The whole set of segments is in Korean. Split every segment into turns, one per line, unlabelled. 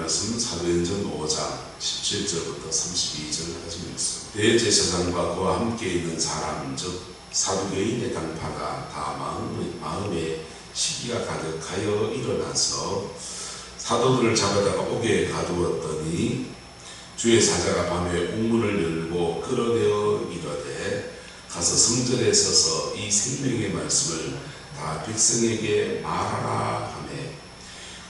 말씀 사도행전 5장 17절부터 32절까지 말씀. 대제사장과 그와 함께 있는 사람 즉 사두개인의 당파가 다 마음에 시기가 가득하여 일어나서 사도들을 잡아다가 옥에 가두었더니 주의 사자가 밤에 옥문을 열고 끌어내어 이르되 가서 성전에 서서 이 생명의 말씀을 다 백성에게 말하라 하매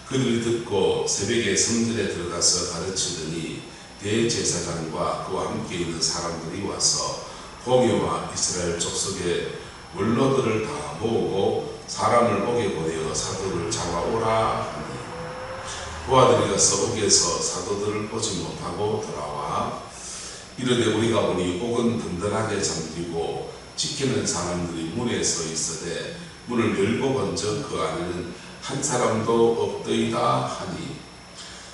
그들이 듣고 새벽에 성전에 들어가서 가르치더니 대제사장과 그와 함께 있는 사람들이 와서 공회와 이스라엘 족속의 원로들을 다 모으고 사람을 옥에 보내어 사도를 잡아오라 하니 부하들이 가서 옥에서 사도들을 보지 못하고 돌아와 이르되 우리가 보니 옥은 든든하게 잠기고 지키는 사람들이 문에 서 있으되 문을 열고 본즉 그 안에는 한 사람도 없더이다 하니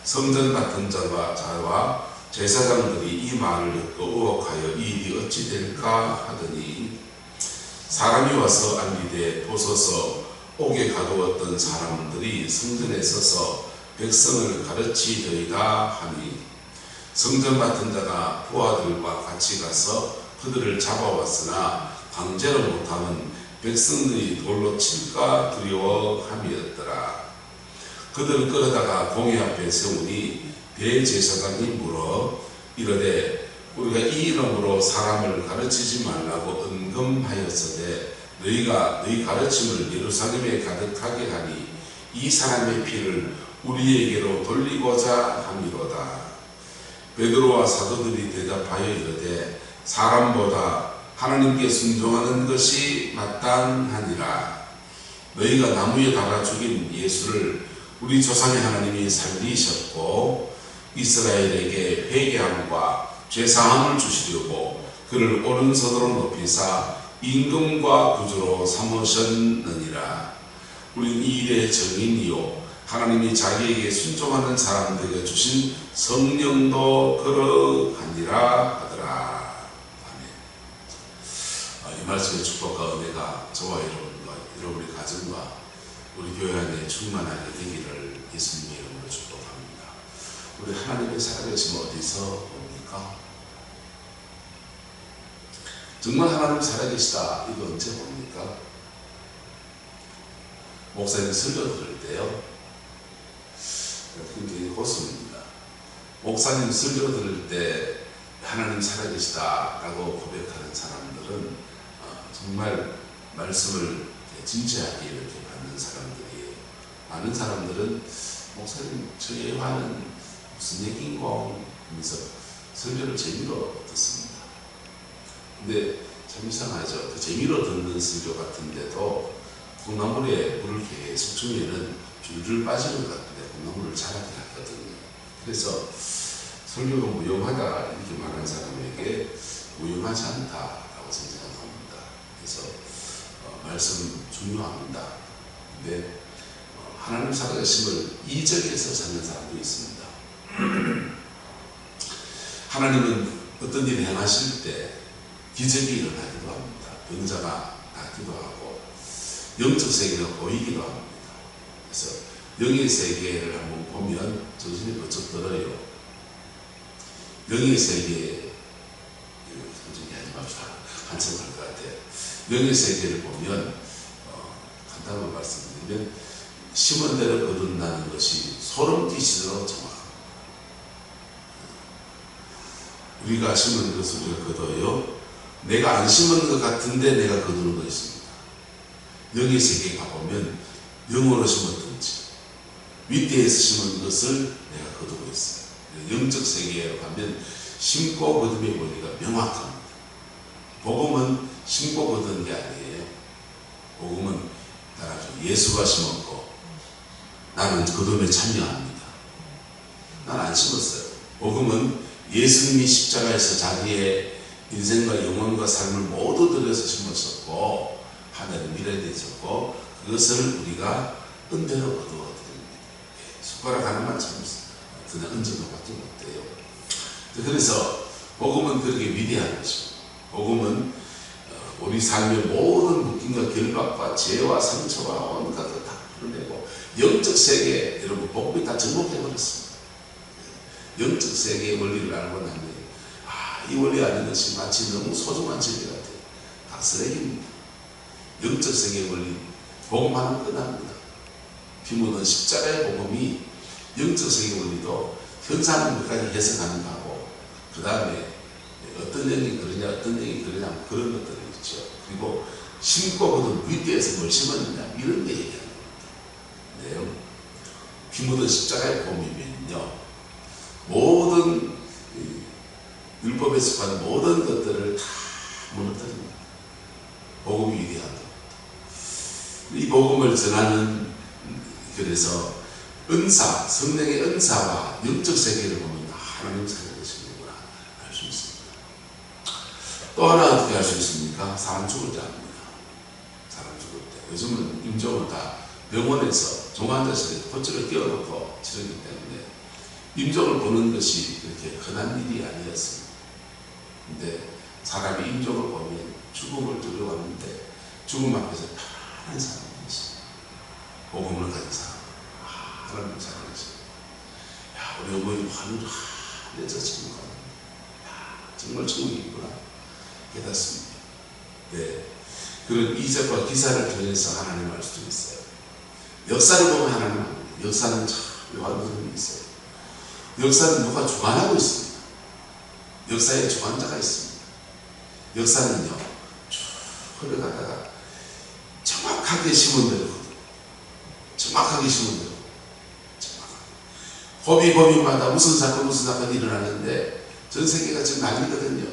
성전 맡은 자와 제사장들이 이 말을 듣고 의혹하여 이 일이 어찌 될까 하더니 사람이 와서 알리되 보소서 옥에 가두었던 사람들이 성전에 서서 백성을 가르치더이다 하니 성전 맡은 자가 부하들과 같이 가서 그들을 잡아왔으나 강제로 못하면 백성들이 돌로 칠까 두려워함이었더라. 그들을 끌어다가 공회 앞에 세우니 대제사장이 물어 이르되 우리가 이 이름으로 사람을 가르치지 말라고 은금하였으되 너희가 너희 가르침을 예루살렘에 가득하게 하니 이 사람의 피를 우리에게로 돌리고자 함이로다. 베드로와 사도들이 대답하여 이르되 사람보다 하나님께 순종하는 것이 마땅하니라. 너희가 나무에 달아 죽인 예수를 우리 조상의 하나님이 살리셨고 이스라엘에게 회개함과 죄사함을 주시려고 그를 오른손으로 높이사 임금과 구주로 삼으셨느니라. 우린 이 일의 증인이요 하나님이 자기에게 순종하는 사람들에게 주신 성령도 그러하니라 하더라. 이 말씀의 축복과 은혜가 저와 여러분과 여러분의 가정과 우리 교회 안에 충만하게 되기를 예수님의 이름으로 축복합니다. 우리 하나님의 살아계심 어디서 봅니까? 정말 하나님 살아계시다 이거 언제 봅니까? 목사님 설교 들을 때요 굉장히 고습입니다. 목사님 설교 들을 때 하나님 살아계시다 라고 고백하는 사람들은 정말 말씀을 진지하게 이렇게 받는 사람들이에요. 많은 사람들은 목사님 저 예화는 무슨 얘기인고 하면서 설교를 재미로 듣습니다. 근데 참 이상하죠. 그 재미로 듣는 설교 같은데도 콩나물에 물을 계속 주면은 줄줄 빠지는 것 같은데 콩나물을 자라게 하거든요. 그래서 설교가 무용하다 이렇게 말하는 사람에게 무용하지 않다라고 생각합니다. 그래서 말씀 중요합니다. 근데 하나님 살아계심을 이적에서 찾는 사람도 있습니다. 하나님은 어떤 일을 행하실 때 기적이 일어나기도 합니다. 병자가 낫기도 하고 영적 세계가 보이기도 합니다. 그래서 영의 세계를 한번 보면 정신이 번쩍 들어요. 영의 세계 솔직히 하지 맙시다. 한참 갈 것 같아요. 영의 세계를 보면 간단한 말씀드리면 심은 대로 거둔다는 것이 소름 끼치도록 정확합니다. 우리가 심은 것을 우리가 거둬요. 내가 안 심은 것 같은데 내가 거두는 거 있습니다. 영의 세계에 가보면 영으로 심었든지 윗대에서 심은 것을 내가 거두고 있어요. 영적 세계에 가면 심고 거둠의 원리가 명확합니다. 복음은 심고 거두는 게 아니에요. 복음은 따라서 예수가 심었고 나는 거둠에 참여합니다. 난 안 심었어요. 복음은 예수님이 십자가에서 자기의 인생과 영혼과 삶을 모두 들여서 심었었고 하늘에 미래되셨고 그것을 우리가 은혜로 거두어 드립니다. 숟가락 하나만 참으세요. 그냥 얹은 것밖에 못돼요. 그래서 복음은 그렇게 위대한 것입니다. 복음은 우리 삶의 모든 묶임과 결박과 죄와 상처와 온갖 것 다 풀어내고 영적 세계 여러분 복음이 다 정복해 버렸습니다. 영적 세계의 원리를 알고 나면 이 원리 아는 것이 마치 너무 소중한 진리 같아요. 다 쓰레기입니다. 영적 세계의 원리 복음 하나 끝납니다. 피 묻은 십자가의 복음이 영적 세계 원리도 현상을 몇 가지 해석하는 거고, 그 다음에 어떤 영이 그러냐 어떤 영이 그러냐 그런 것들이 있죠. 그리고 심고 거둔 윗대에서 뭘 심었느냐 이런 데 얘기하는 겁니다. 네. 피 묻은 십자가의 복음이면요, 모든 율법에 속한 모든 것들을 다 무너뜨립니다. 복음이 위대하다. 이 복음을 전하는, 그래서 은사, 성령의 은사와 영적 세계를 보면 하나님 사는 것이구나 알 수 있습니다. 또 하나 어떻게 알 수 있습니까? 사람 죽을 때 압니다. 사람 죽을 때. 요즘은 임종은 다 병원에서 종환자실에 호출을 끼워놓고 치르기 때문에 임종을 보는 것이 그렇게 흔한 일이 아니었습니다. 근데 사람이 임종을 보면 죽음을 두려워하는데 죽음 앞에서 편안한 사람이 있어요. 복음을 가진 사람. 하나님 사랑하시고, 우리 어머니 하늘을 하늘에서 지금 가는, 정말 천국이구나 깨닫습니다. 네, 그런 이적과 기사를 통해서 하나님 알 수도 있어요. 역사를 보면 하나님 합니다. 역사는 참 묘한 흐름이 있어요. 역사는 누가 주관하고 있습니다. 역사에 주관자가 있습니다. 역사는요, 쭉 흘러가다가 정확하게 심은 대로, 정확하게 심은 대로, 법이마다 무슨 사건이 일어나는데 전 세계가 지금 난리거든요.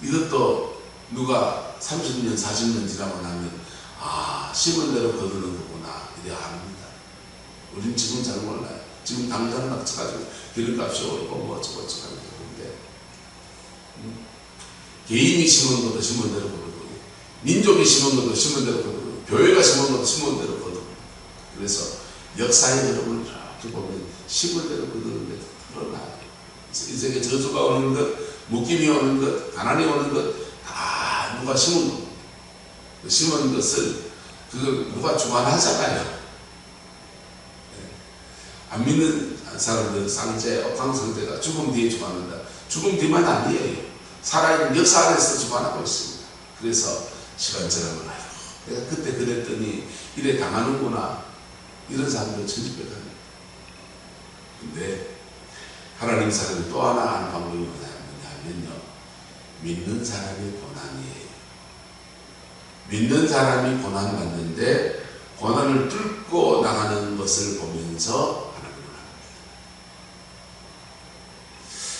이것도 누가 30년, 40년 지나고 나면 심은 대로 거두는 거구나 이래 압니다. 우린 지금 잘 몰라요. 지금 당장 막 쳐가지고 기름값이 오르고 뭐 어쩌고 하는 건데, 개인이 심은 것도 심은 대로 거두고, 민족이 심은 것도 심은 대로 거두고, 교회가 심은 것도 심은 대로 거두고. 그래서 역사의 흐름을 이렇게 보면 심은 대로 거두는 게 드러나요. 이 세계 저주가 오는 것, 묶임이 오는 것, 가난이 오는 것 다 누가 심은 것. 그 심은 것을 그걸 누가 주관하잖아요. 안 믿는 사람들, 상제, 업황상제가 죽음 뒤에 주관한다. 죽음 뒤만 아니에요. 살아있는 역사 안에서 주관하고 있습니다. 그래서 시간 지나면 내가 그때 그랬더니 이래 당하는구나, 이런 사람들 천지백합니다. 근데 하나님 사람이 또 하나 하는 방법이 뭐냐면요, 믿는 사람이 고난이에요. 믿는 사람이 고난받는데 고난을 뚫고 나가는 것을 보면서 하나님을 합니다.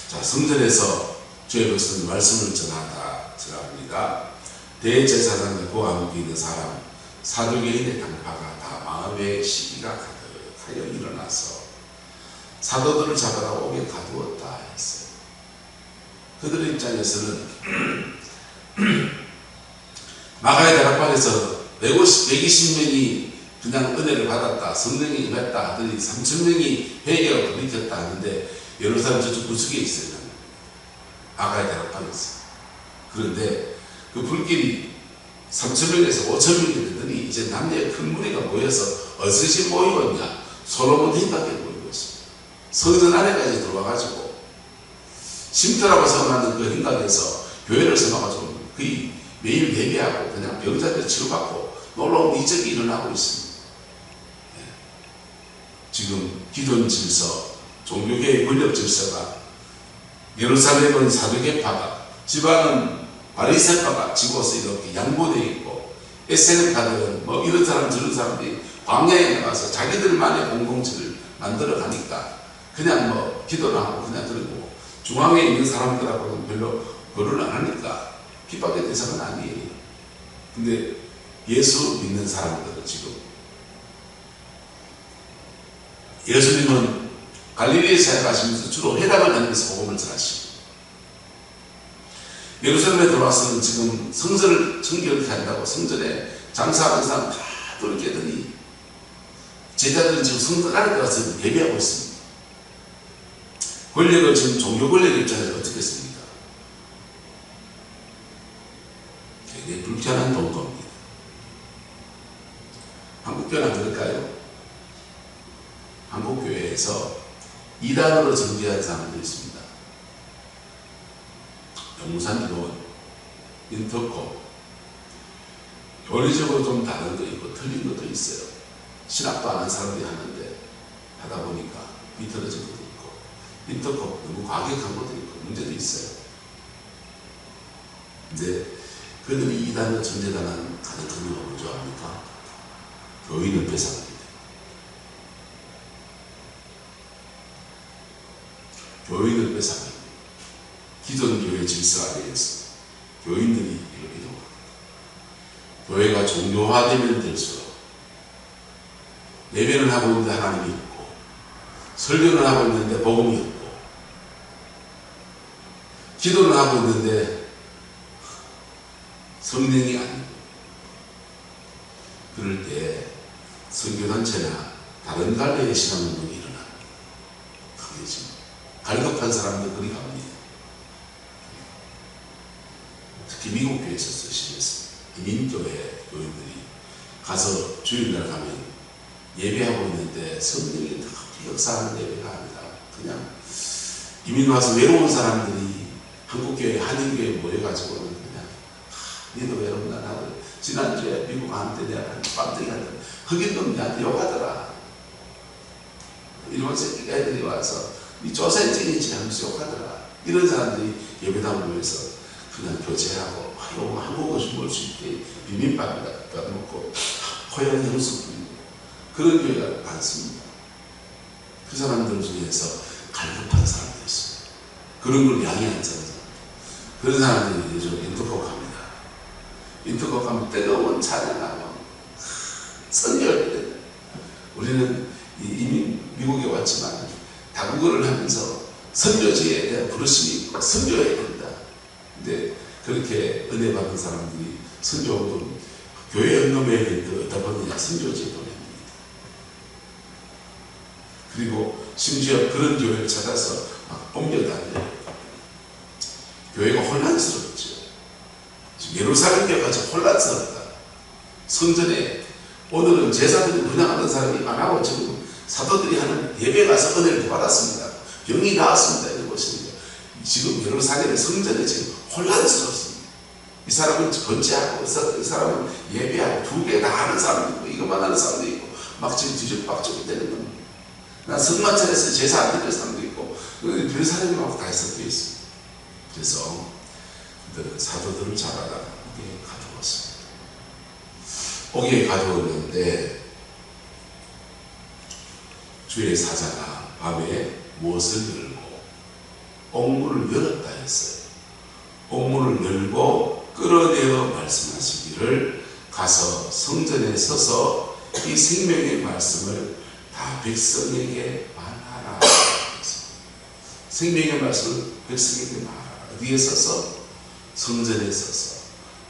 자, 성전에서 주의 백성들 말씀을 전합니다. 대제사장과 함께 있는 사람, 사두개인의 당파가 다 마음에 시기가 가득하여 일어나서 사도들을 잡아다 옥에 가두었다 했어요. 그들 입장에서는 마가의 다락방에서 120명이 그냥 은혜를 받았다, 성령이 임했다 하더니 3,000명이 회개하고 돌이켰다 하는데, 예루살렘 저쪽 구석에 있어요. 마가의 다락방에서. 그런데 그 불길이 3,000명에서 5,000명이 되더니 이제 남녀의 큰 무리가 모여서 어디서 모이었냐? 솔로몬 흰밖에 모이고 있습니다. 성전 안에까지 들어와가지고 쉼터라고 생각하는 그 행각에서 교회를 세워가지고 거의 매일 예배하고 그냥 병자들 치료받고 놀라운 이적이 일어나고 있습니다. 지금 기존 질서, 종교계의 권력 질서가 예루살렘은 사두개파가, 지방은 바리새파가 지고서 이렇게 양보되어 있고, SNF파들은 뭐 이런 사람 저런 사람들이 광야에 나가서 자기들만의 공동체를 만들어 가니까 그냥 뭐 기도를 하고 그냥 들고, 중앙에 있는 사람들하고는 별로 거론을 안 하니까 핍박의 대상은 아니에요. 근데 예수 믿는 사람들은 지금, 예수님은 갈릴리에 사역하시면서 주로 회당을 다니면서 복음을 전하시고, 예루살렘에 들어와서는 지금 성전을 청결케 한다고 성전에 장사하는 사람 다 돌게더니 제자들은 지금 성전 안에 들어가서 예배하고 있습니다. 권력을 지금 종교 권력 입장에서 어떻게 했습니까? 굉장히 불편한 동거입니다. 한국교회는 그럴까요? 한국교회에서 2 이단으로 정죄한 사람도 있습니다. 영무산 기도원, 인터코, 교리적으로 좀 다른 거 있고 틀린 것도 있어요. 신학도 안 한 사람들이 하는데 하다 보니까 비틀어진 것도 있고, 인터코 너무 과격한 것도 있고 문제도 있어요. 근데 그들이 이단으로 정죄당한 가장 큰 이유가 뭐죠 합니까? 교인을 뺏어갑니다. 교인을 뺏어갑니다. 기존 교회 질서 아래에서 교인들이 이렇게 됩니다. 교회가 종교화되면 될수록 예배를 하고 있는데 하나님이 있고, 설교를 하고 있는데 복음이 있고, 기도를 하고 있는데 성령이 아니고, 그럴 때 선교단체나 다른 갈래의 신앙운동이 일어나. 그게 지금 갈급한 사람들 그리 갑니다. 특히 미국 교회에서 심했습니다. 이민교회 교인들이 가서 주일날 가면 예배하고 있는데 성령이 더 역사하는 예배가 아니라 그냥 이민 와서 외로운 사람들이 한국교회, 한인교회에 모여가지고는 그냥 니도 외롭나 나도 지난주에 미국 가는데 내가 깜짝이 하더라. 흑인 놈 나한테 욕하더라. 일본 새끼 애들이 와서 니 조선인이지 하면서 욕하더라. 이런 사람들이 예배당을 모여서 그냥 교제하고 한국어 좀 볼 수 있게 비빔밥이다 먹고 고향 향수 뿌리고 그런 교회가 많습니다. 그 사람들 중에서 갈급한 사람도 있습니다. 그런 걸 양해한 사람들. 그런 사람들이 요즘 인터콕 합니다. 인터콕 하면 뜨거운 찬양하고 선교를 해야 된다. 우리는 이미 미국에 왔지만 다국어를 하면서 선교지에 대한 부르심이 있고 선교해야 된다. 근데 그렇게 은혜 받은 사람들이 선교운동, 교회 연금회의를 어디다 보느냐, 선교지에 보냅니다. 그리고 심지어 그런 교회를 찾아서 막 옮겨다녀요. 교회가 혼란스럽죠. 지금 예루살렘 교회까지 혼란스럽다. 성전에 오늘은 제사들을 운영하는 사람이 안 하고 지금 사도들이 하는 예배 가서 은혜를 받았습니다. 병이 나았습니다. 이런 것입니다. 지금 예루살렘 성전에 지금 혼란스럽습니다. 이 사람은 번제하고 이 사람은 예배하고 두 개 다 하는 사람도 있고 이것만 하는 사람도 있고 막 지금 뒤죽박죽이 되는 겁니다. 난 성만찬에서 제사 안 드릴 사람도 있고 별 사람이 막 다 섞여 있습니다. 그래서 사도들을 잡아다가 오기에 가져왔습니다. 오기에 가져왔는데 주의 사자가 밤에 무엇을 열고 옥문을 열었다 했어요. 옥문을 열고 끌어내어 말씀하시기를 가서 성전에 서서 이 생명의 말씀을 다 백성에게 말하라. 생명의 말씀을 백성에게 말하라. 어디에 서서? 성전에 서서.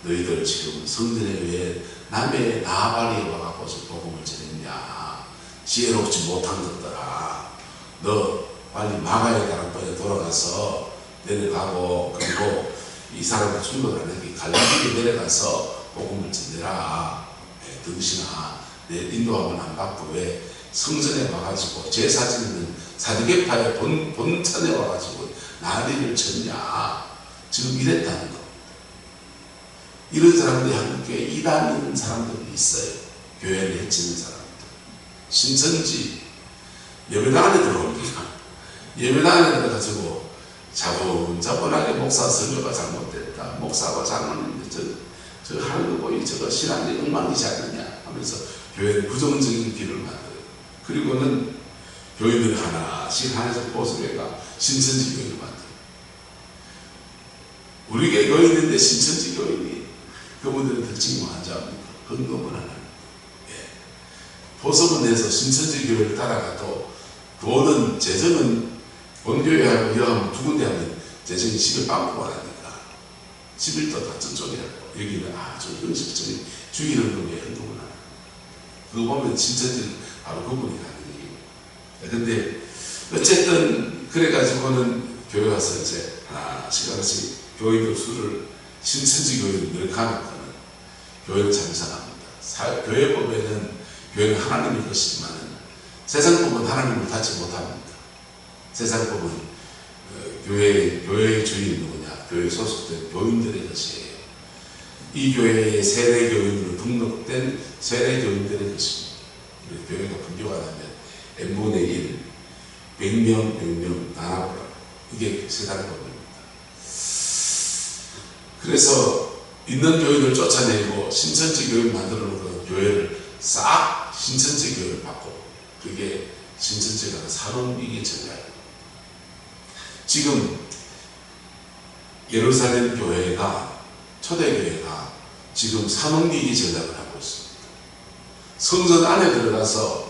너희들 지금 성전에 왜 남의 나발이 와갖고 복음을 전했냐. 지혜롭지 못한 것들아. 너 빨리 마가의 다락방에 돌아가서 내려가고 그리고 이 사람을 충돌하는 갈릴리에 내려가서 복음을 전해라. 등신아 내 인도하면 안 받고 왜 성전에 와가지고 제사 지는 사두개파의 본천에 와가지고 난리를 쳤냐. 지금 이랬다는 겁니다. 이런 사람들이 한국교회에 이단인 사람들이 있어요. 교회를 해치는 사람들. 신천지 예배당 안에 들어옵니다. 예배당 안에 들어가지고 자본하게 목사 설교가 잘못됐다. 목사가 잘못했는데 저 하는 거 보니 저거 신앙이 엉망이지 않느냐 하면서 교회는 부정적인 길을 만들어요. 그리고는 교인들이 하나씩 보수교회가 신천지 교회를 만들어요. 우리 교회 교인인데 신천지 교인이 그분들의 특징이 뭔지 압니까? 헌금을 안 합니다. 보석을 내서 신천지 교회를 따라가도 돈은 재정은 본교회하고 여하고 두 군데 하면 재정이 11 빵꾸가 나니까 11도 다 저쪽이라고 여기는 아주 형식적인 주의헌금에 헌금을 하는 그거 보면 신천지는 바로 그분이 가는 얘기예요. 근데 어쨌든 그래가지고는 교회 와서 이제 하나씩 교인들 수를 신천지 교회를 늘어가니까는 교회를 참석합니다. 교회법에는 교회는 하나님의 것이지만 세상 법은 하나님을 닫지 못합니다. 세상법은 교회의 주인이 누구냐? 교회 소속된 교인들의 것이에요. 이 교회의 세례교인으로 등록된 세례교인들의 것입니다. 교회가 분교가 나면 n분의 1, 100명 나눠보라. 이게 세상법입니다. 그래서 있는 교인을 쫓아내고 신천지 교인 만들어 놓은 교회를 싹 신천지 교회를 바꾸고, 그게 신천지가 산업위기 전략입니다. 지금 예루살렘 교회가, 초대교회가 지금 산업위기 전략을 하고 있습니다. 성전 안에 들어가서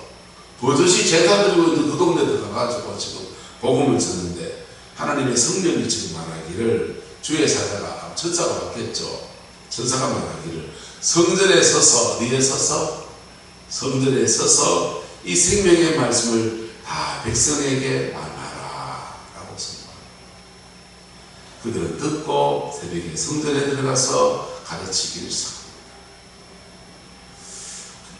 버젓이 제사 드리고 있는 그 동네 들어가가지고 지금 복음을 전하는데, 하나님의 성령이 지금 말하기를, 주의 사자가 천사가 왔겠죠. 천사가 말하기를 성전에 서서, 어디에 서서? 성전에 서서 이 생명의 말씀을 다 백성에게 말하라 라고 선포합니다. 그들은 듣고 새벽에 성전에 들어가서 가르치기를 시작합니다.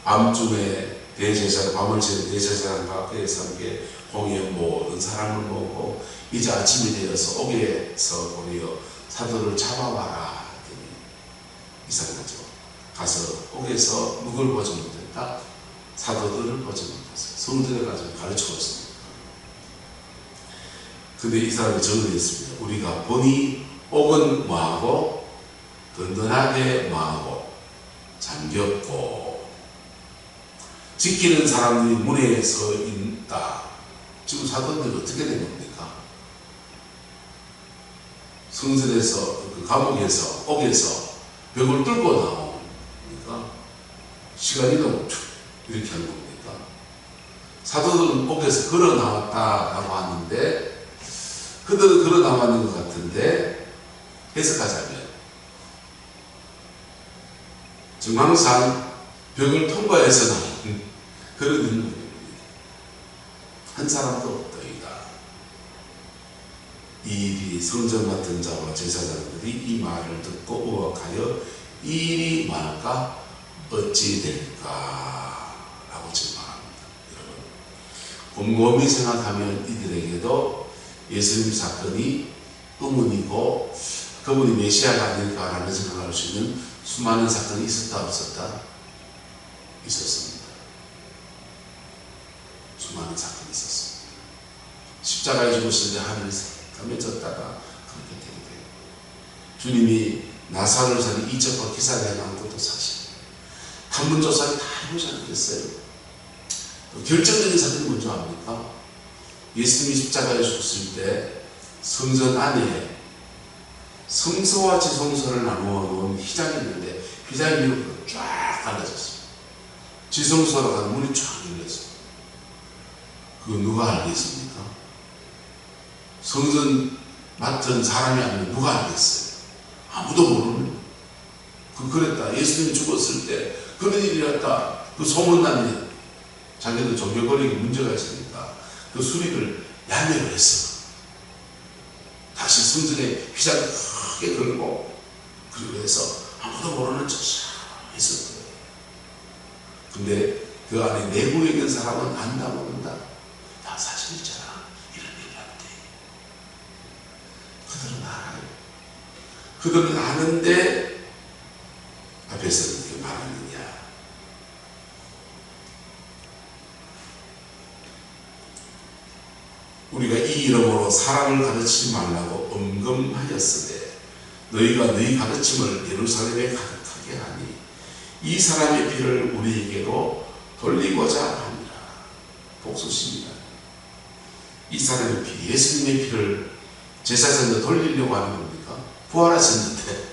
밤중에 대제사장, 밤을 새는 대제사장 밖에서 함께 공의원 모든 사람을 모으고, 이제 아침이 되어서 옥에서 보내어 사도를 잡아와라 했더니 이상하죠. 가서 옥에서 누굴 보지 못했다? 사도들을 보지 못했어요. 성전에 가서 가르치고 있습니다. 근데 이 사람이 정리했습니다. 우리가 보니 옥은 뭐하고? 든든하게 뭐하고? 잠겼고, 지키는 사람들이 문에 서 있다. 지금 사도들이 어떻게 된 겁니까? 성전에서, 그 감옥에서, 옥에서 벽을 뚫고 나오니까 시간이 너무 이렇게 하는 겁니까? 사도들은 옥에서 걸어 나왔다라고 하는데, 그들은 걸어 나왔는 것 같은데, 해석하자면 정황상 벽을 통과해서 나온 그런 인물입니다. 한 사람도 없더이다. 이 일이 성전 맡은 자와 제사장들이 이 말을 듣고 의혹하여 이 일이 말까 어찌 될까 라고 질문합니다. 여러분, 곰곰이 생각하면 이들에게도 예수님 사건이 의문이고, 그분이 메시아가 아닐까라는 생각을 할 수 있는 수많은 사건이 있었다 없었다? 있었습니다. 수많은 사건이 있었습니다. 십자가에 죽으실 때 하늘에서 감춰졌다가 그렇게 되게 돼요. 주님이 나사로를 살린 이적과 기사를 해놓은 것도 사실이에요. 한문조사를 다 해보지 않겠어요? 결정적인 사건이 뭔지 압니까? 예수님이 십자가에 죽었을 때 성전 안에 성소와 지성소를 나누어 놓은 휘장이 있는데, 휘장이 위로 쫙 갈라졌습니다. 지성소로 가는 문이 쫙 열렸어요. 그거 누가 알겠습니까? 성전 맡은 사람이 아니면 누가 알겠어요? 아무도 모르는. 그랬다. 예수님이 죽었을 때 그런 일이 났다. 그 소문난 일. 자기들 종교거리에 문제가 있으니까 그 수리를 야매로 했어. 다시 성전에 휘장 크게 걸고, 그리고 해서 아무도 모르는 척 했었거든요. 근데 그 안에 내부에 있는 사람은 안다 모른다? 다 사실이잖아. 이런 일이 안 돼. 그들은 알아요. 그들은 아는데 앞에서 이렇게 말하느냐? 우리가 이 이름으로 사람을 가르치지 말라고 엄금하였으되 너희가 너희 가르침을 예루살렘에 가득하게 하니 이 사람의 피를 우리에게로 돌리고자 합니다. 복수십니다. 이 사람의 피, 예수님의 피를 제사장에 돌리려고 하는 겁니까? 부활하셨는데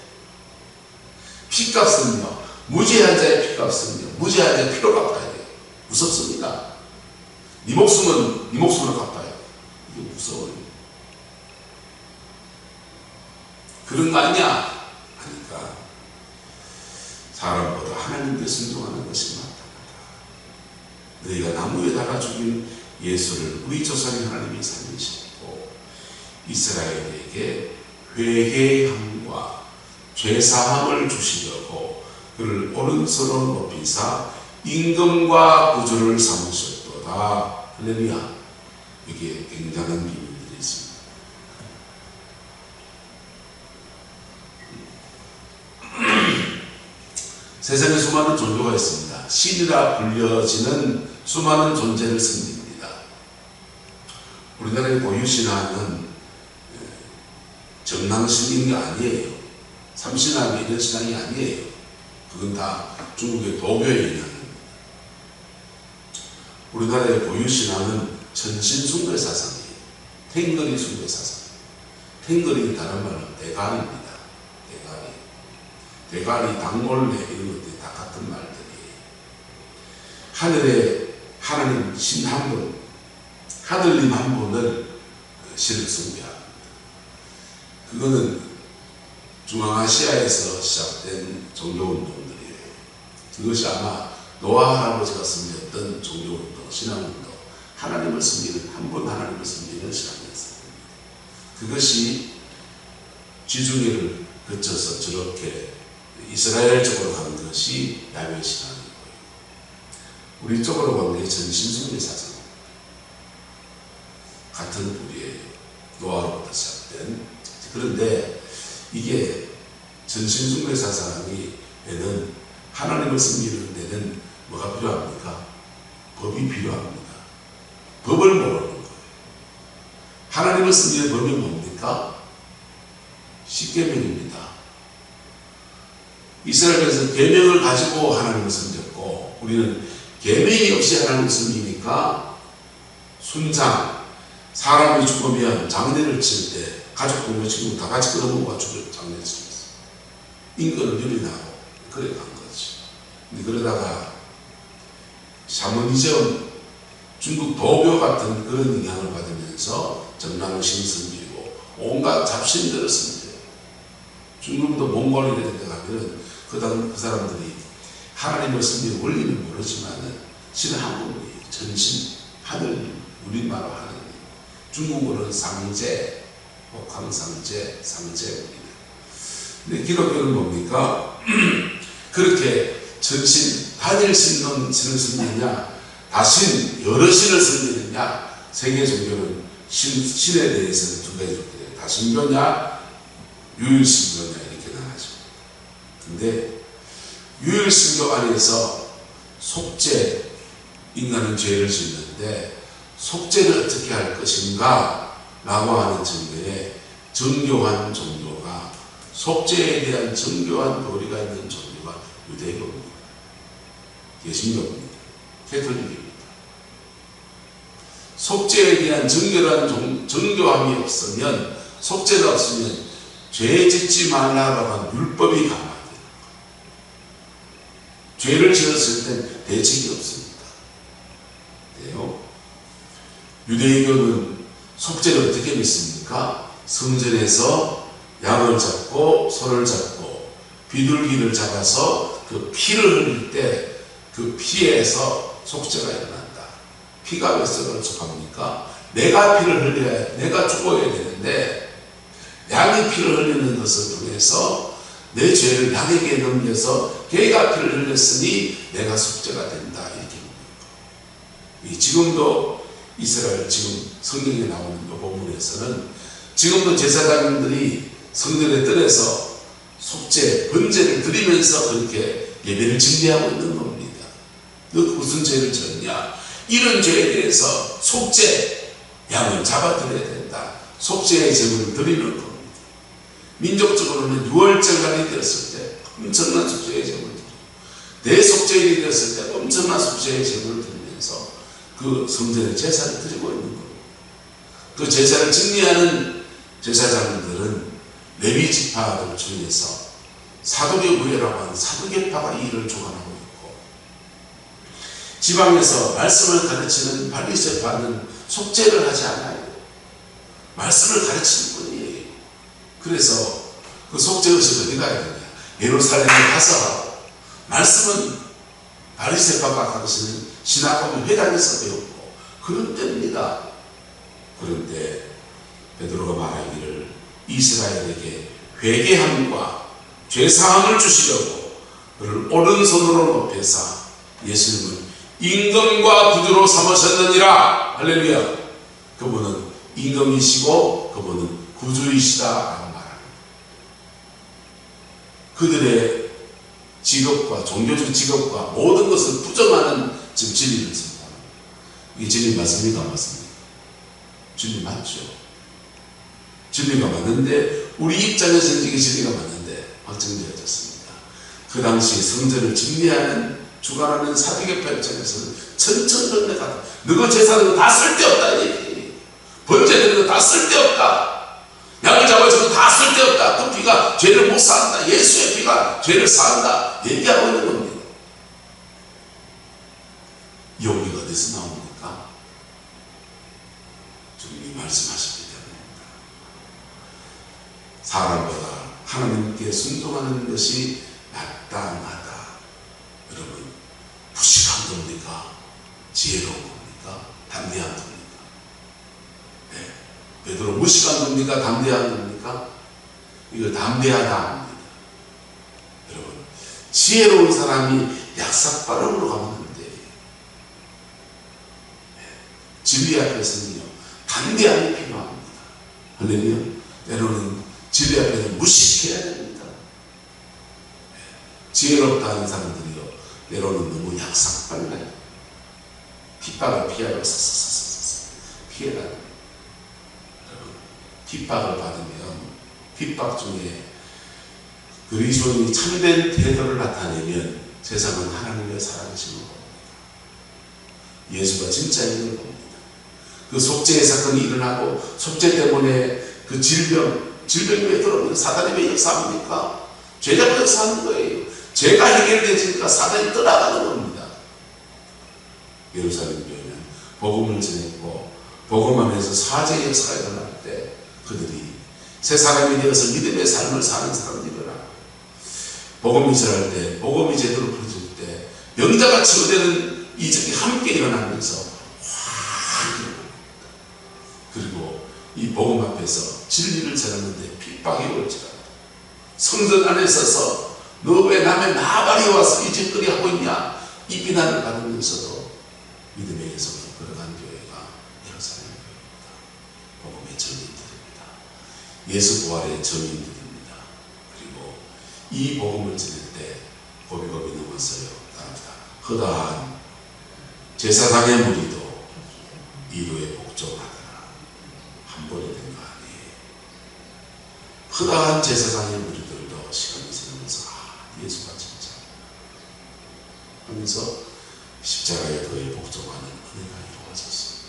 피값은요, 무죄한 자의 피값은요, 무죄한 자의 피로 갚아야 돼요. 무섭습니다. 네 목숨은 네 목숨으로 갚아야 돼요. 이게 무서워요. 그런 거 아니야? 하니까 사람보다 하나님께 순종하는 것이 맞다. 너희가 나무에다가 죽인 예수를 우리 조상의 하나님이 살리시고 이스라엘에게 회개의 함과 죄사함을 주시려고 그를 오른손으로 높이사 임금과 구주를 삼으셨도다. 할렐루야. 이게 굉장한 비밀들이 있습니다. 세상에 수많은 종교가 있습니다. 신이라 불려지는 수많은 존재를 섬깁니다. 우리나라의 고유신앙은 정랑신인 게 아니에요. 삼신학이 이런 신앙이 아니에요. 그건 다 중국의 도교의 영향입니다. 우리나라의 고유신앙은 전신숭배 사상이에요. 탱거리 숭배 사상. 탱거리 다른 말은 대가리입니다. 대가리, 당골레 이런 것들이 다 같은 말들이에요. 하늘에 하나님 신 한 분, 하늘님 한 분을 신을 숭배합니다. 그거는 중앙아시아에서 시작된 종교운동들이에요. 그것이 아마 노아 할아버지가 섬겼던 종교운동, 신앙운동, 하나님을 섬기는, 한 분 하나님을 섬기는 신앙이었습니다. 그것이 지중해를 거쳐서 저렇게 이스라엘 쪽으로 간 것이 야훼 신앙이고요. 우리 쪽으로 간 게 전신숭배 사상입니다. 같은 뿌리예요. 노아로부터 시작된. 그런데 이게 전신숭배 사상에는 하나님을 섬기는 데는 뭐가 필요합니까? 법이 필요합니다. 법을 모르는 거예요. 하나님을 섬기는 법이 뭡니까? 십계명입니다. 이스라엘에서 계명을 가지고 하나님을 섬겼고, 우리는 계명이 없이 하나님을 섬기니까 순장, 사람이 죽으면 장례를 칠 때 가족 동료 친구 다 같이 끌어모아 죽을 장례를 칩니다. 인권을 유린하고 그래 간 거지. 근데 그러다가 샤머니즘, 중국 도교 같은 그런 영향을 받으면서 정랑신 섬기고 온갖 잡신들을 섬겨요. 중국도 몽골 이런 데 가면은 그 사람들이 하나님을 섬기는 원리는 모르지만은 신은 한 분이에요. 전신, 하늘님, 우리말로 하나님. 중국어는 상제, 광상제, 상제입니다. 근데 기독교는 뭡니까? 그렇게 전신, 단일 신론 신을 섬기느냐, 다신, 여러 신을 섬기느냐, 세계 종교는 신에 대해서는 두 가지로 돼요. 다신교냐, 유일신교냐, 이렇게 나가죠. 근데 유일신교 안에서 속죄, 인간은 죄를 짓는데 속죄를 어떻게 할 것인가 라고 하는 정도의 정교한 종교가, 속죄에 대한 정교한 도리가 있는 종교가 유대교입니다. 개신교입니다. 캐톨릭입니다. 속죄에 대한 정교함이 없으면, 속죄가 없으면 죄 짓지 말라라고 하는 율법이 강화돼요. 죄를 지었을 땐 대책이 없습니다. 유대교는 속죄를 어떻게 믿습니까? 성전에서 양을 잡고 소를 잡고 비둘기를 잡아서 그 피를 흘릴 때 그 피에서 속죄가 일어난다. 피가 몇 썩을 속합니까? 내가 피를 흘려야, 내가 죽어야 되는데 양이 피를 흘리는 것을 통해서 내 죄를 양에게 넘겨서 걔가 피를 흘렸으니 내가 속죄가 된다. 이렇게 봅니다. 지금도 이스라엘, 지금 성경에 나오는 이 본문에서는 지금도 제사장들이 성전에 들어서 속죄, 번제를 드리면서 그렇게 예배를 준비하고 있는 겁니다. 너 무슨 죄를 졌냐? 이런 죄에 대해서 속죄, 양을 잡아드려야 된다. 속죄의 제물을 드리는 겁니다. 민족적으로는 6월절간이 되었을 때 엄청난 속죄의 제물을 드리고, 대속죄일이 되었을 때 엄청난 속죄의 제물을 드리면서 그 성전에 제사를 드리고 있는 겁니다. 그 제사를 증리하는 제사장들은 레위 지파들 중에서 사두개 부회라고 하는 사두개파가 이 일을 주관하고 있고, 지방에서 말씀을 가르치는 바리새파는 속죄를 하지 않아요. 말씀을 가르치는 뿐이에요. 그래서 그 속죄의식 어디 가야 되냐? 예루살렘에 가서 말씀은 바리새파가 가르치는 신학원 회당에서 배웠고 그런 때입니다. 그런데 베드로가 말하기를 이스라엘에게 회개함과 죄사함을 주시려고 그를 오른손으로 높여사 예수님은 임금과 구주로 삼으셨느니라. 할렐루야. 그분은 임금이시고 그분은 구주이시다라고 말합니다. 그들의 직업과 종교적 직업과 모든 것을 부정하는 지금 진리를 선포합니다. 이게 진리 맞습니까? 안 맞습니까? 진리 맞죠. 진리가 맞는데 우리 입장에서는 이게 진리가 맞는데 확정되어졌습니다. 그 당시 성전을 진리하는 주관하는 사두개파 입장에서는 천천전례가 너희 제사는 다 쓸데없다 얘기. 번제드리는 거 다 쓸데없다. 양을 잡아줘도 다 쓸데없다. 그 피가 죄를 못 사한다. 예수의 피가 죄를 사한다. 얘기하고 있는 겁니다. 용기가 어디서 나옵니까? 주님이 말씀하시기 때문입니다. 사람보다 하나님께 순종하는 것이 마땅하다. 여러분, 무식한 겁니까? 지혜로운 겁니까? 담대한 겁니까? 네. 베드로 무식한 겁니까? 담대한 겁니까? 이거 담대하다 합니다. 여러분, 지혜로운 사람이 약삭빠름으로 가면 안 돼요. 네. 진리 앞에서는요, 담대함이 필요합니다. 할렐루야. 때로는 진리 앞에서 무식해야 됩니다. 네. 지혜롭다 하는 사람들이요, 때로는 너무 약삭빨라요. 핍박을 피하려고 사사사사 피해가는 거예요. 여러분, 핍박을 받으면 핍박 중에 그리스도인이 참된 태도를 나타내면 세상은 하나님의 살아계심을 봅니다. 예수가 진짜인 걸 봅니다. 그 속죄의 사건이 일어나고 속죄 때문에 그 질병이 왜 들어옵니까? 사단이 왜 역사합니까? 죄가 역사하는 거예요. 죄가 해결되니까 사단이 떠나가는 겁니다. 예루살렘 교회는 복음을 전했고 복음하면서 사죄의 역사가 일어날 때 그들이 새 사람이 되어서 믿음의 삶을 사는 사람들이라 복음이 전할 때 복음이 제대로 퍼질 때 병자가 치유되는 이적이 함께 일어나면서 확 일어납니다. 그리고 이 복음 앞에서 진리를 전하는데 핍박이 올지라도 성전 안에 서서 너 왜 남의 나발이 와서 이 짓거리 하고 있냐 이 비난을 받으면서도 믿음의 예성을 걸어간 교회가 예루살렘 교회입니다. 복음의 증인들입니다. 예수 부활의 증인들입니다. 그리고 이 복음을 전할 때 고비고비 넘었어요. 허다한 제사장의 무리도 이루에 복종하더라. 한 번이 된 거 아니에요. 허다한 제사장의 무리들도 시간이 지나면서 예수가 진짜 하면서 십자가의 도에 복종하는 은혜가 이루어졌습니다.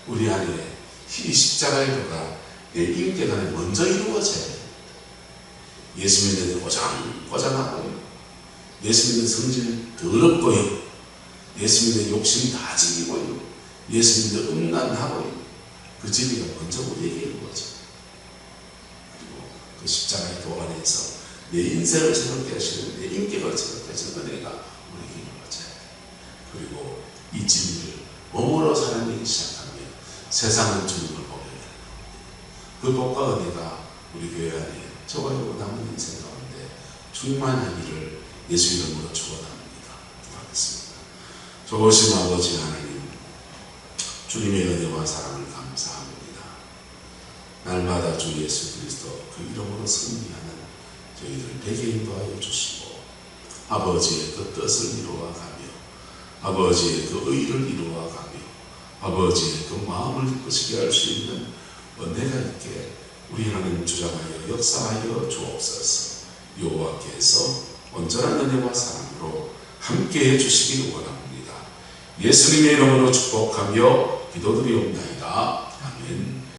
우리 안에 이 십자가의 도가 내 인격 안에 먼저 이루어져야 됩니다. 예수 믿는 꼬장하고요. 예수 믿는 성질 더럽고요. 예수 믿는 욕심 다 지기고요. 예수 믿는 음란하고요. 그 진리가 먼저 우리에게 이루어져요. 그리고 그 십자가의 도 안에서 내 인생을 새롭게 하시는 내 인격을 새롭게 하시는 은혜가 우리에게 이루어져요. 그리고 이 진리를 몸으로 살아내기 시작하면 세상은 주님을 보게 됩니다. 그 복과 은혜가 우리 교회 안에 저와 여러분 남은 인생 가운데 충만하기를 예수 이름으로 축원합니다. 기도하겠습니다. 좋으신 아버지 하나님, 주님의 은혜와 사랑을 감사합니다. 날마다 주 예수 그리스도 그 이름으로 승리하는 저희들 되게 인도하여 주시고 아버지의 그 뜻을 이루어가며 아버지의 그 의를 이루어가며 아버지의 그 마음을 기쁘시게 할 수 있는 은혜가 있게 우리 하나님 주장하여 역사하여 주옵소서. 여호와께서 온전한 은혜와 사랑으로 함께해 주시기 원합니다. 예수님의 이름으로 축복하며 기도드리옵나이다. 아멘.